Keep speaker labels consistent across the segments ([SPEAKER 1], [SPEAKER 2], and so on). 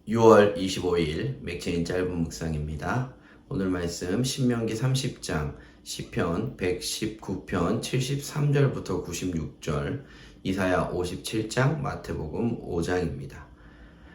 [SPEAKER 1] 6월 25일 맥체인 짧은 묵상입니다. 오늘 말씀 신명기 30장 시편 119편 73절부터 96절, 이사야 57장, 마태복음 5장입니다.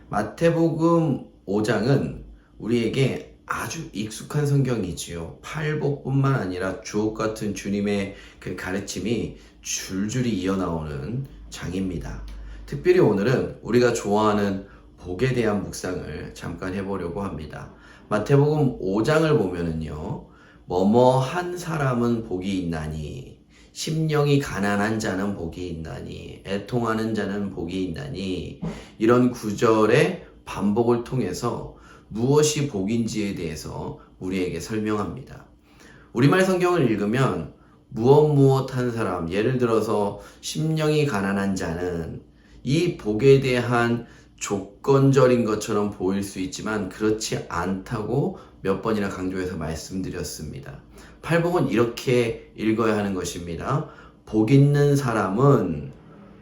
[SPEAKER 1] 마태복음 5장은 우리에게 아주 익숙한 성경이지요. 팔복뿐만 아니라 주옥같은 주님의 그 가르침이 줄줄이 이어나오는 장입니다. 특별히 오늘은 우리가 좋아하는 복에 대한 묵상을 잠깐 해보려고 합니다. 마태복음 5장을 보면은요, 뭐뭐한 사람은 복이 있나니, 심령이 가난한 자는 복이 있나니, 애통하는 자는 복이 있나니, 이런 구절의 반복을 통해서 무엇이 복인지에 대해서 우리에게 설명합니다. 우리말 성경을 읽으면 무엇한 사람, 예를 들어서 심령이 가난한 자는, 이 복에 대한 조건절인 것처럼 보일 수 있지만 그렇지 않다고 몇 번이나 강조해서 말씀드렸습니다. 팔복은 이렇게 읽어야 하는 것입니다. 복 있는 사람은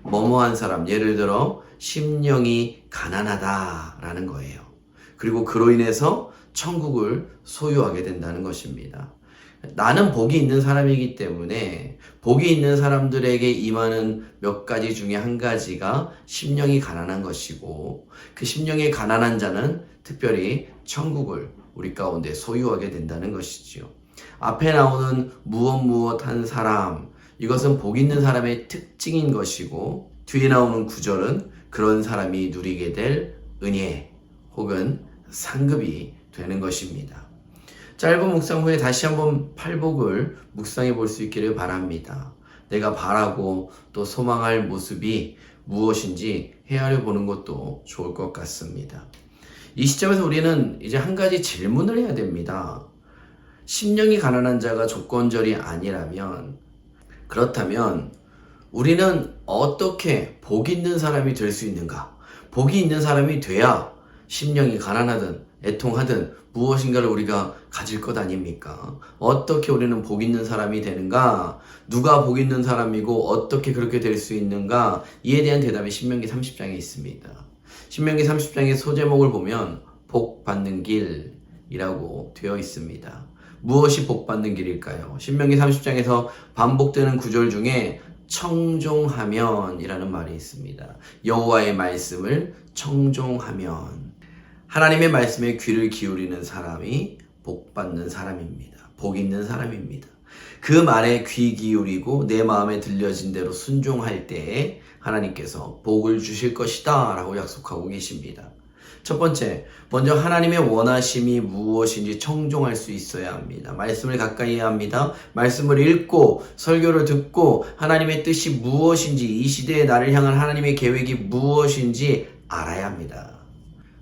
[SPEAKER 1] 뭐뭐한 사람, 예를 들어 심령이 가난하다라는 거예요. 그리고 그로 인해서 천국을 소유하게 된다는 것입니다. 나는 복이 있는 사람이기 때문에 복이 있는 사람들에게 임하는 몇 가지 중에 한 가지가 심령이 가난한 것이고, 그 심령이 가난한 자는 특별히 천국을 우리 가운데 소유하게 된다는 것이지요. 앞에 나오는 무엇한 사람, 이것은 복 있는 사람의 특징인 것이고, 뒤에 나오는 구절은 그런 사람이 누리게 될 은혜 혹은 상급이 되는 것입니다. 짧은 묵상 후에 다시 한번 팔복을 묵상해 볼 수 있기를 바랍니다. 내가 바라고 또 소망할 모습이 무엇인지 헤아려 보는 것도 좋을 것 같습니다. 이 시점에서 우리는 이제 한 가지 질문을 해야 됩니다. 심령이 가난한 자가 조건절이 아니라면, 그렇다면 우리는 어떻게 복 있는 사람이 될 수 있는가? 복이 있는 사람이 돼야 심령이 가난하든 애통하든 무엇인가를 우리가 가질 것 아닙니까? 어떻게 우리는 복 있는 사람이 되는가? 누가 복 있는 사람이고 어떻게 그렇게 될 수 있는가? 이에 대한 대답이 신명기 30장에 있습니다. 신명기 30장의 소제목을 보면 복 받는 길이라고 되어 있습니다. 무엇이 복 받는 길일까요? 신명기 30장에서 반복되는 구절 중에 청종하면 이라는 말이 있습니다. 여호와의 말씀을 청종하면, 하나님의 말씀에 귀를 기울이는 사람이 복 받는 사람입니다. 복 있는 사람입니다. 그 말에 귀 기울이고 내 마음에 들려진 대로 순종할 때에 하나님께서 복을 주실 것이다 라고 약속하고 계십니다. 첫 번째, 먼저 하나님의 원하심이 무엇인지 청종할 수 있어야 합니다. 말씀을 가까이 해야 합니다. 말씀을 읽고 설교를 듣고 하나님의 뜻이 무엇인지, 이 시대에 나를 향한 하나님의 계획이 무엇인지 알아야 합니다.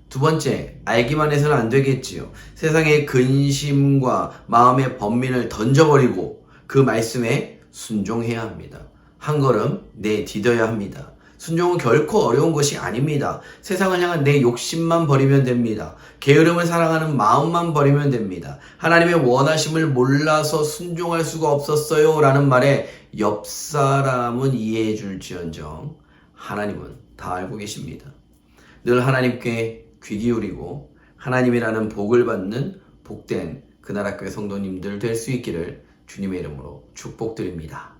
[SPEAKER 1] 두 번째, 알기만 해서는 안 되겠지요. 세상의 근심과 마음의 번민을 던져버리고 그 말씀에 순종해야 합니다. 한 걸음 내디뎌야 합니다. 순종은 결코 어려운 것이 아닙니다. 세상을 향한 내 욕심만 버리면 됩니다. 게으름을 사랑하는 마음만 버리면 됩니다. 하나님의 원하심을 몰라서 순종할 수가 없었어요 라는 말에 옆 사람은 이해해 줄지언정 하나님은 다 알고 계십니다. 늘 하나님께 귀 기울이고 하나님이라는 복을 받는 복된 그나라교회 성도님들 될 수 있기를 주님의 이름으로 축복드립니다.